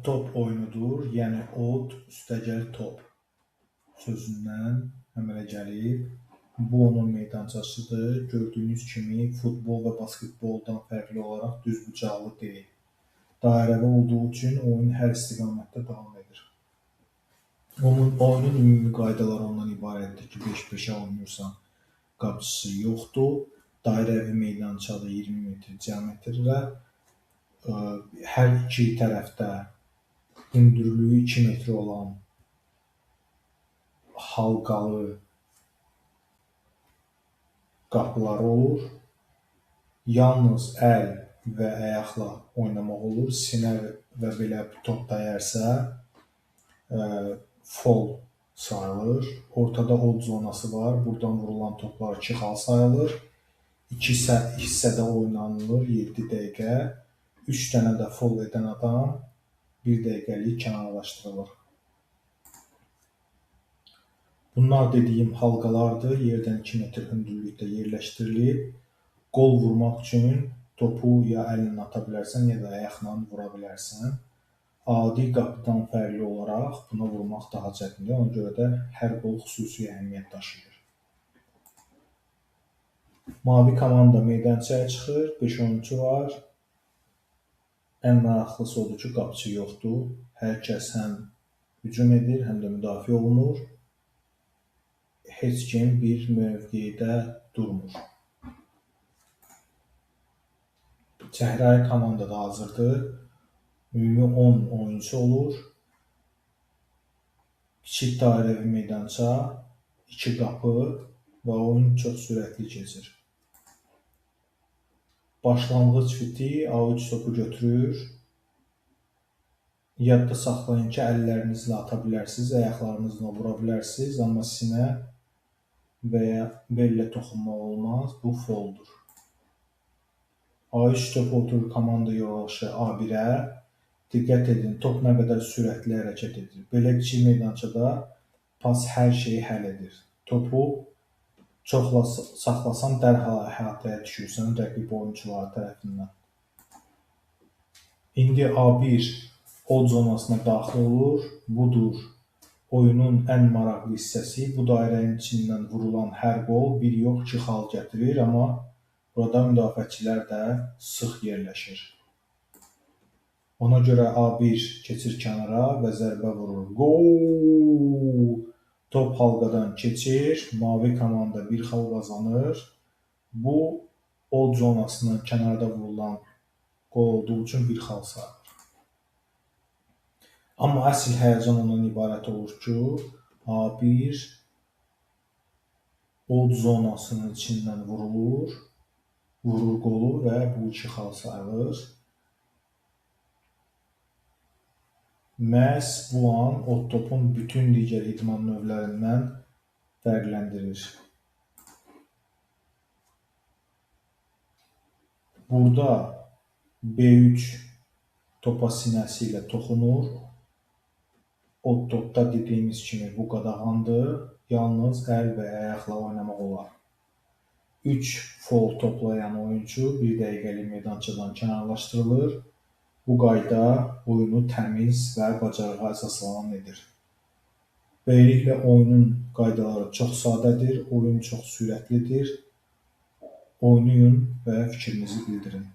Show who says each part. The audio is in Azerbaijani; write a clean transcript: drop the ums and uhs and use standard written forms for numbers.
Speaker 1: Top oyunudur, yəni od üstəgəl top sözündən əmələ gəlib. Bu onun meydançasıdır. Gördüyünüz kimi futbol və basketboldan fərqli olaraq düzbucaqlı deyil. Dairəvi olduğu üçün oyun hər istiqamətdə davam edir. Oyunun ümumi qaydaları ondan ibarətdir ki, 5-5-ə oynayırsan, qapıçısı yoxdur. Dairəvi meydançadır, 20 metr diametrlə. Hər iki tərəfdə hündürlüyü 2 metr olan halqalı qapılar olur. Yalnız əl və ayaqla oynamaq olur. Sinə və belə top dəyərsə foul sayılır. Ortada od zonası var. Buradan vurulan toplar 2 xal sayılır. 2 hissədə oynanılır 7 dəqiqə. 3 dənə də foul edən adam 1 dəqiqəlik kənarlaşdırılır. Bunlar dediyim halqalardır. Yerdən 2 metr hündürlükdə yerləşdirilib. Qol vurmaq üçün topu ya əlinlə ata bilərsən, ya da ayaqla vura bilərsən. Adi qapıdan fərqli olaraq buna vurmaq daha çətindir. Ona görə də hər qol xüsusi əhəmiyyət daşıyır. Mavi komanda meydançaya çıxır. 5 oyunçu var. Ən maraqlısı odur ki, qapıçı yoxdur. Hər kəs həm hücum edir, həm də müdafiə olunur. Heç kim bir mövqedə durmur. Çəhrayı komanda da hazırdır. Ümumi 10 oyunçu olur. Kiçik dairəvi meydança, 2 qapı və oyun çox sürətli keçir. Başlanğıc fiti A3 topu götürür. Yadda saxlayın ki, əllərinizlə ata bilərsiniz, ayaqlarınızla vura bilərsiniz, amma sinə və ya bellə toxunmaq olmaz. Bu fouldur. A3 topu oturur komanda yoldaşı A1-ə. Diqqət edin, top nə qədər sürətli hərəkət edir. Belə kiçik meydançada pas hər şeyi həll edir. Topu çox saxlasan dərhal əhatəyə düşürsən rəqib oyunçuları tərəfindən. İndi A1 od zonasına daxil olur. Budur oyunun ən maraqlı hissəsi. Bu dairənin içindən vurulan hər qol 1 yox 2 xal gətirir, amma burada müdafiəçilər də sıx yerləşir. Ona görə A1 keçir kənara və zərbə vurur. Gol! Top halqadan keçir. Mavi komanda 1 xal qazanır. Bu od zonasının kənarda vurulan qol olduğu üçün 1 xal sayılır. Amma əsl həyəcan ondan ibarət olur ki, A1 od zonasının içindən vurur qolu və bu 2 xal sayılır. Məhz bu an od topun bütün digər idman növlərindən fərqləndirir. Burada B3 topa sinəsi ilə toxunur. Od topda dediyimiz kimi bu qadağandır. Yalnız əl və ayaqla oynamaq olar. 3 foul toplayan oyuncu 1 dəqiqəlik meydançadan kənarlaşdırılır. Bu qayda oyunu təmiz və bacarığa əsaslanan edir. Beləliklə, oyunun qaydaları çox sadədir, oyun çox sürətlidir. Oynayın və fikrinizi bildirin.